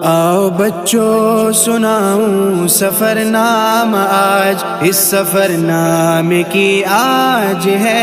آؤ بچوں سناؤں سفر نام آج، اس سفر نامے کی آج ہے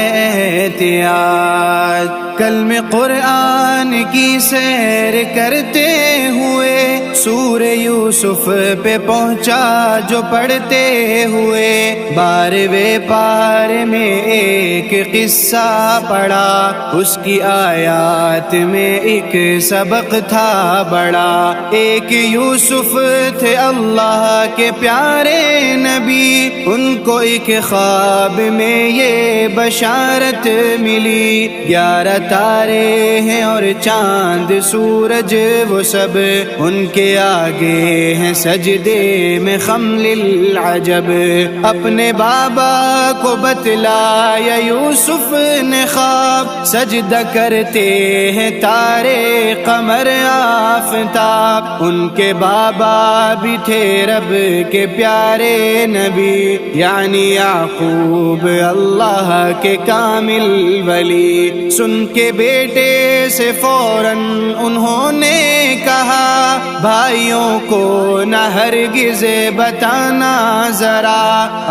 احتیاج۔ کلم قرآن کی سیر کرتے ہوئے سورہ یوسف پہ پہنچا جو پڑھتے ہوئے، 12ویں پارے میں ایک قصہ پڑھا، اس کی آیات میں ایک سبق تھا بڑا۔ ایک یوسف تھے اللہ کے پیارے نبی، ان کو ایک خواب میں یہ بشارت ملی، 11 تارے ہیں اور چاند سورج وہ سب ان کے آگے ہیں سجدے میں خم للعجب۔ اپنے بابا کو بتلایا یوسف نے خواب، سجدہ کرتے ہیں تارے قمر آفتاب۔ ان کے بابا بھی تھے رب کے پیارے نبی، یعنی یعقوب اللہ کے کامل ولی۔ سن کے بیٹے سے فوراً انہوں نے کہا، بھائیوں کو نہ ہرگز بتانا ذرا۔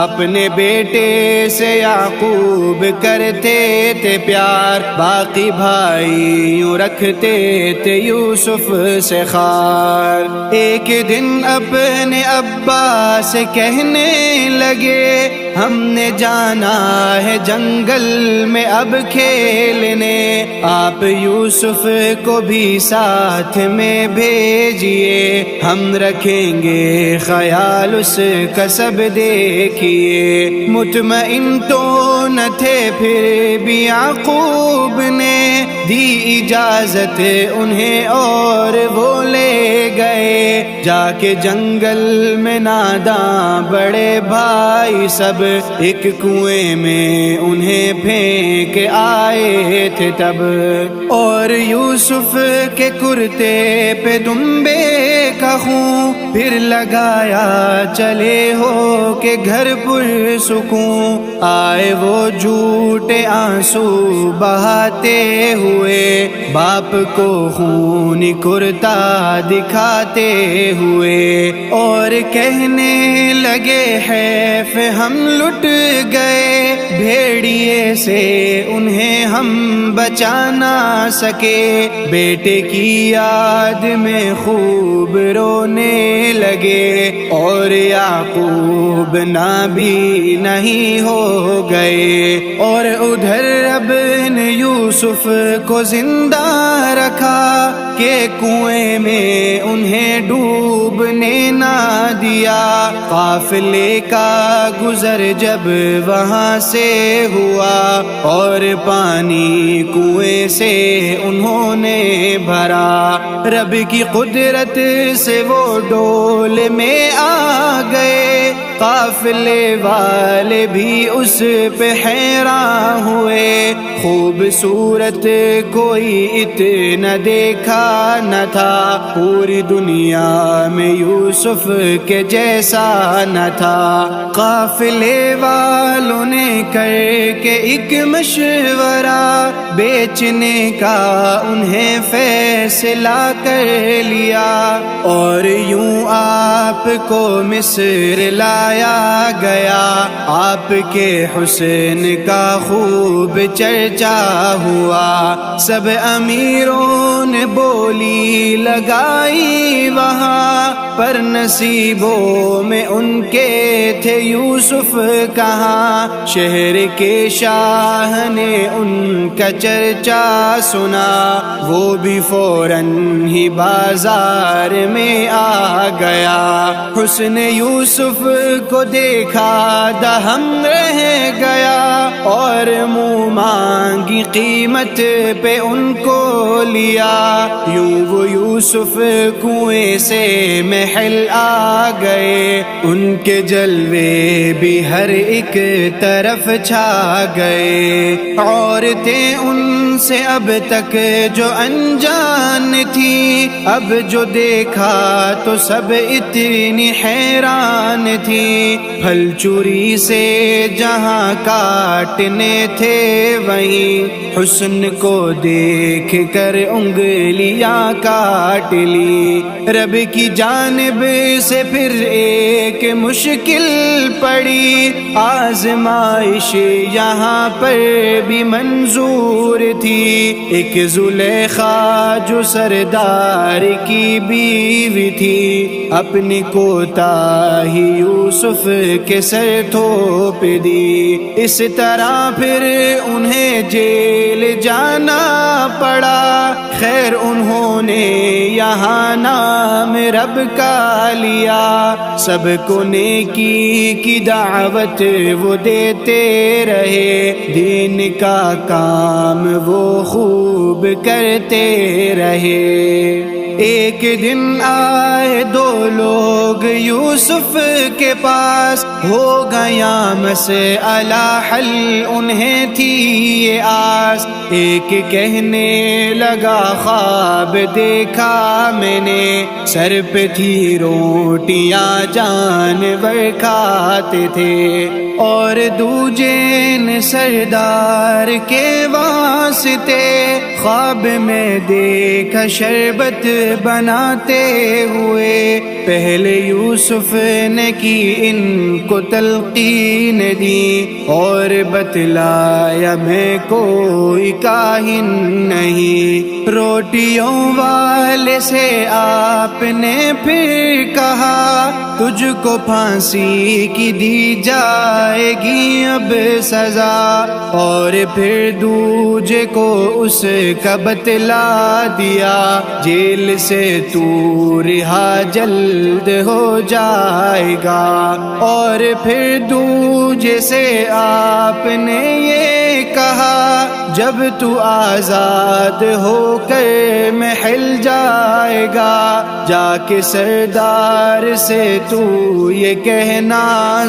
اپنے بیٹے سے یعقوب کرتے تھے پیار، باقی بھائی یوں رکھتے تھے یوسف سے خار۔ ایک دن اپنے ابا سے کہنے لگے، ہم نے جانا ہے جنگل میں اب کھیلنے، آپ یوسف کو بھی ساتھ میں بھیجیے، ہم رکھیں گے خیال اس کا سب دیکھیے۔ مطمئن تو نہ تھے پھر بھی یعقوب نے دی اجازت انہیں، اور وہ لے گئے جا کے جنگل میں ناداں بڑے بھائی سب، ایک کنویں میں انہیں پھینک آئے تھے تب۔ اور یوسف کے کرتے پہ دمبے کا خون پھر لگایا، چلے ہو کہ گھر پر سکون۔ آئے وہ جھوٹے آنسو بہاتے ہوئے، باپ کو خونی کرتا دکھاتے ہوئے، اور کہنے لگے حیف ہم لٹ گئے، بھیڑیے سے انہیں ہم بچا نہ سکے۔ بیٹے کی یاد میں خوب رونے لگے، اور یعقوب نہ بھی نہیں ہو گئے۔ اور ادھر رب نے یوسف کو زندہ رکھا کہ کنویں میں انہیں ڈوبنے نہ دیا۔ قافلے کا گزر جب وہاں سے ہوا، اور پانی کنویں سے انہوں نے بھرا، رب کی قدرت سے وہ ڈول میں آ گئے۔ قافلے والے بھی اس پہ حیران ہوئے، خوبصورت کوئی اتنا دیکھا نہ تھا، پوری دنیا میں یوسف کے جیسا نہ تھا۔ قافلے والوں نے کر کے ایک مشورہ، بیچنے کا انہیں فیصلہ کر لیا، اور یوں آپ کو مصر لایا گیا۔ آپ کے حسن کا خوب چرچا ہوا، سب امیروں نے بولی لگائی وہاں، پر نصیبوں میں ان کے تھے یوسف کہاں۔ شہر کے شاہ نے ان کا چرچا سنا، وہ بھی فوراً ہی بازار میں آ گیا۔ حسن یوسف کو دیکھا دہم رہ گیا، اور منہ مانگی قیمت پہ ان کو لیا۔ یوں وہ یوسف کنویں سے محل آ گئے، ان کے جلوے بھی ہر ایک طرف چھا گئے، عورتیں ان سے اب تک جو انجان تھی، اب جو دیکھا تو سب اتنی حیران تھی، پھل چوری سے جہاں کاٹنے تھے وہیں حسن کو دیکھ کر انگلیاں کاٹ لی۔ رب کی جانب سے پھر ایک مشکل پڑی، آزمائش یہاں پر بھی منظور تھی۔ ایک زلیخا جو سردار کی بیوی تھی، اپنی کوتاہی یوسف کے سر تھوپ دی، اس طرح پھر انہیں جیل جانا پڑا۔ خیر انہوں نے یہاں نام رب کا لیا، سب کو نیکی کی دعوت وہ دیتے رہے، دین کا کام وہ خوب کرتے رہے۔ ایک دن آئے دو لوگ یوسف کے پاس، ہو گیا مسئلہ حل انہیں تھی یہ آس۔ ایک کہنے لگا خواب دیکھا میں نے، سر پہ تھی روٹیاں جانور کھاتے تھے، اور دوجے نے سردار کے واسطے خواب میں دیکھا شربت بناتے ہوئے۔ پہلے یوسف نے کی ان کو تلقین دی، اور بتلایا میں کوئی کاہن نہیں۔ روٹیوں والے سے آپ نے پھر کہا، تجھ کو پھانسی کی دی جائے گی اب سزا، اور پھر دوجے کو اس کا بتلا دیا، جیل سے تو رہا جلد ہو جائے گا۔ اور پھر دوجے سے آپ نے یہ کہا، جب تو آزاد ہو کر محل جائے گا، جا کے سردار سے تو یہ کہنا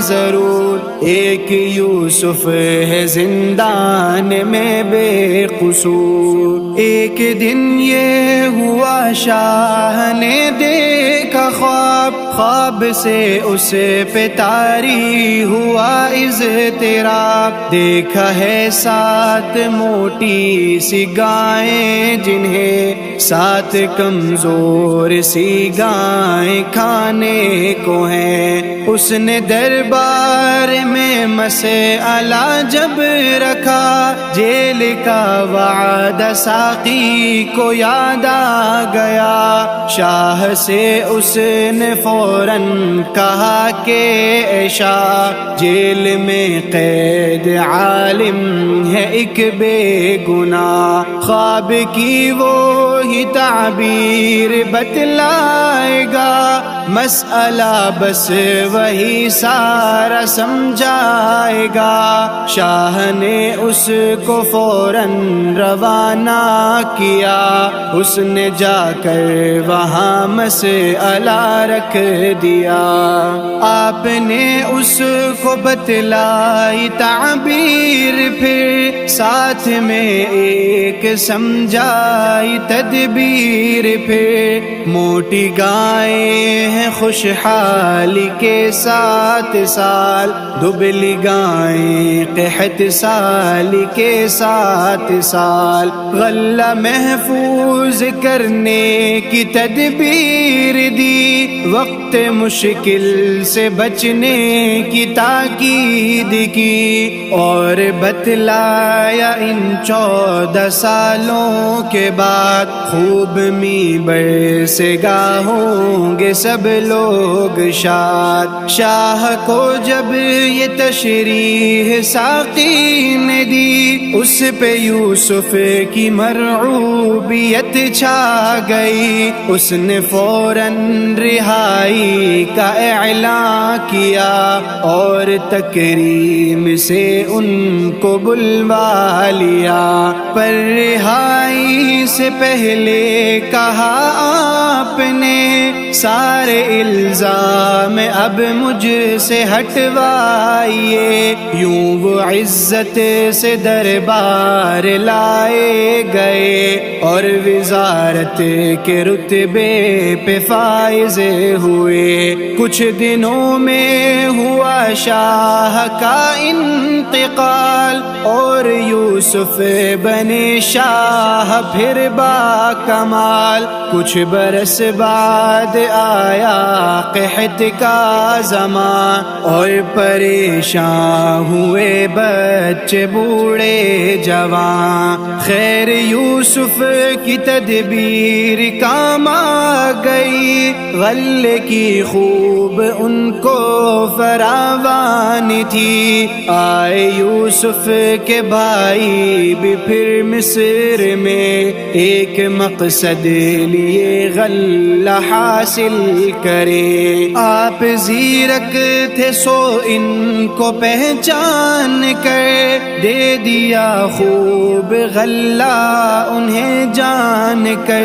ضرور، ایک یوسف ہے زندان میں بے قصور۔ ایک دن یہ ہوا شاہ نے دیکھا خواب، خواب سے اس پہ طاری ہوا اضطراب۔ دیکھا ہے 7 موٹی سی گائیں، جنہیں 7 کمزور سی گائیں کھانے کو ہیں۔ اس نے دربار میں مسئلہ جب رکھا، جیل کا وعدہ ساقی کو یاد آ گیا۔ شاہ سے اس نے فوراً کہا کہ اے شاہ، جیل میں قید عالم ہے ایک بے گناہ، خواب کی وہی تعبیر بتلائے گا، مسئلہ بس وہی سارا سمجھائے گا۔ شاہ نے اس کو فوراً روانہ کیا، اس نے جا کر وہاں مسئلہ رکھ دیا۔ آپ نے اس کو بتلائی تعبیر، پھر ساتھ میں ایک سمجھائی تدبیر۔ پھر موٹی گائیں ہیں خوشحالی کے 7 سال، دبلی گائیں قحط سالی کے 7 سال۔ غلہ محفوظ کرنے کی تدبیر دی، وقت مشکل سے بچنے کی تاکید کی، اور بتلایا ان 14 سالوں کے بعد خوب می برسے گا ہوں گے سب لوگ شاد۔ شاہ کو جب یہ تشریح ساقی نے دی، اس پہ یوسف کی مرعوبیت چھا گئی، اس نے فوراً رہائی کا اعلان کیا، اور تکریم سے ان کو بلوا لیا۔ پر رہائی سے پہلے کہا آپ نے، سارے الزام اب مجھ سے ہٹوائیے، یوں وہ عزت سے دربار لائے گئے اور وزارت کے رتبے پہ فائز ہوئے۔ کچھ دنوں میں ہوا شاہ کا انتقال اور یوسف بنے شاہ پھر با کمال۔ کچھ برس بعد آیا قحط کا زمان اور پریشان ہوئے بچے بوڑھے جوان۔ خیر یوسف کی تدبیر کام آ گئی، غلے کی خوب ان کو فراوان تھی۔ آئے یوسف کے بھائی بھی پھر مصر میں، ایک مقصد لیے غلہ حاصل کرے۔ آپ زیرک تھے سو ان کو پہچان کر، دے دیا خوب غلہ انہیں جان کر۔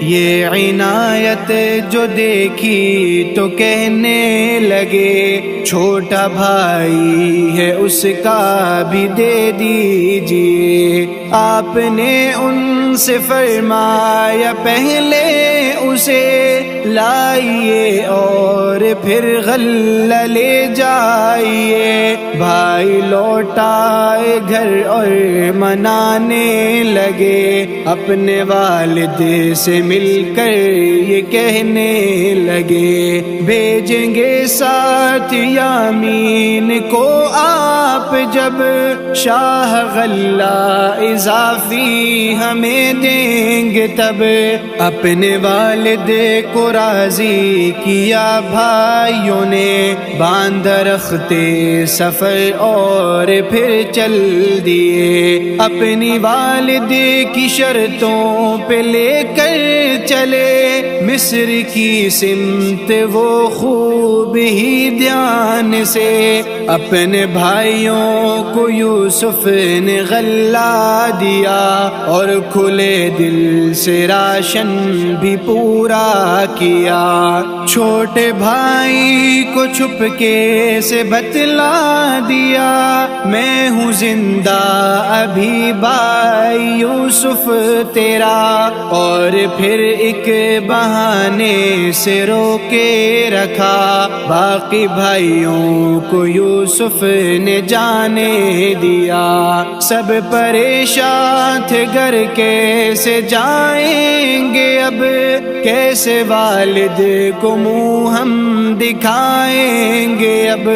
یہ عنایت جو دیکھی تو کہنے لگے، چھوٹا بھائی ہے اس کا بھی دے دیجیے۔ آپ نے ان سے فرمایا پہلے اسے لائیے اور پھر غلہ لے جائیے۔ بھائی لوٹائے گھر اور منانے لگے، اپنے والد سے مل کر یہ کہنے لگے، بھیجیں گے ساتھ یامین کو آپ جب، شاہ غلہ اضافی ہمیں دیں گے تب۔ اپنے والد کو راضی کیا بھائیوں نے، باندھ رختے سفر اور پھر چل دیے۔ اپنی والد کی شرطوں پہ لے کر چلے، مصر کی سمت وہ خوب ہی دھیان سے۔ اپنے بھائیوں کو یوسف نے غلہ دیا اور کھلے دل سے راشن بھی پورا کیا۔ چھوٹے بھائی کو چھپ کے سے بتلا دیا، میں ہوں زندہ ابھی بھائی یوسف تیرا، اور پھر ایک بہانے سے روکے رکھا۔ باقی بھائیوں کو یوسف نے جانے دیا، سب پریشان تھے گھر کیسے جائیں گے اب، کیسے والد کو منہ ہم دکھائیں گے اب۔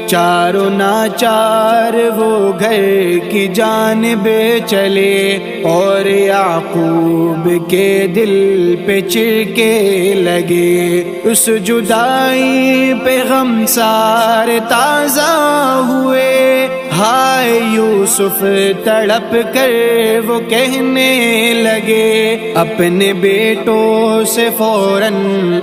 چاروں ناچار وہ گھر کی جانب چلے اور یعقوب کے دل پہ چرکے لگے۔ اس جدائی پہ غم سارے تازہ ہوئے، ہائے یوسف تڑپ کر وہ کہنے لگے۔ اپنے بیٹوں سے فوراً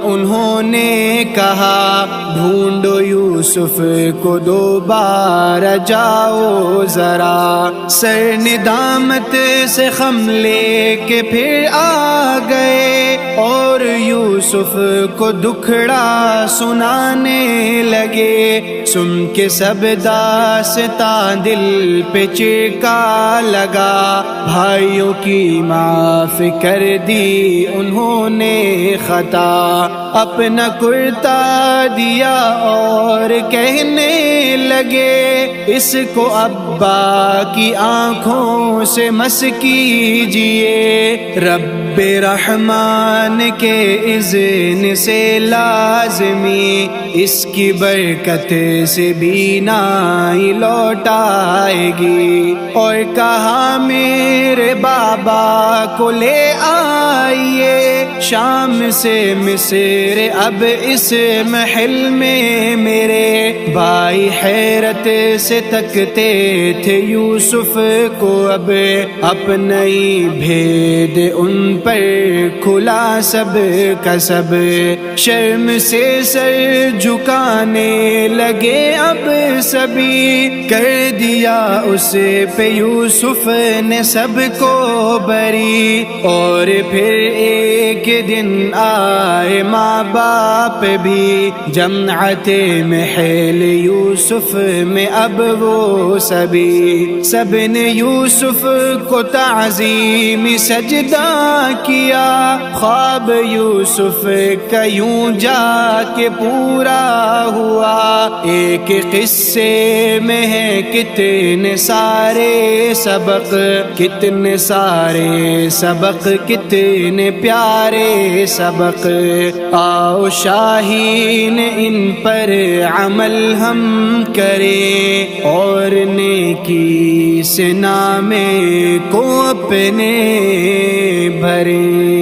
انہوں نے کہا، ڈھونڈو یوسف کو دوبارہ جاؤ ذرا۔ سر ندامت سے خم لے کے پھر آ گئے اور یوسف کو دکھڑا سنانے لگے۔ سن کے سب داستان دل پہ چرکا لگا، بھائیوں کی معاف کر دی انہوں نے خطا۔ اپنا کرتا دیا اور کہنے لگے، اس کو ابا کی آنکھوں سے مس کیجئے۔ رب رحمان کے اذن سے لازمی، اس کی برکت سے بینائی لوٹ آئے گی۔ اور کہا میرے بابا کو لے آئیے شام سے مصر، اب اس محل میں میرے بھائی ہے حیرت سے تکتے تھے یوسف کو، اب اپنا ہی بھید ان پر کھلا سب کا سب، شرم سے سر جھکانے لگے اب سبھی، کر دیا اس پہ یوسف نے سب کو بری، اور پھر ایک دن آئے ماں باپ بھی جماعت محل یوسف میں، اب وہ سبھی سب نے یوسف کو تعظیم سجدہ کیا، خواب یوسف کا یوں جا کے پورا ہوا، ایک قصے میں ہے کتنے سارے سبق، کتنے سارے سبق، کتنے پیارے سبق، آؤ شاہین ان پر عمل ہم کریں، اور نیکی سے نامے کو اپنے بھریں۔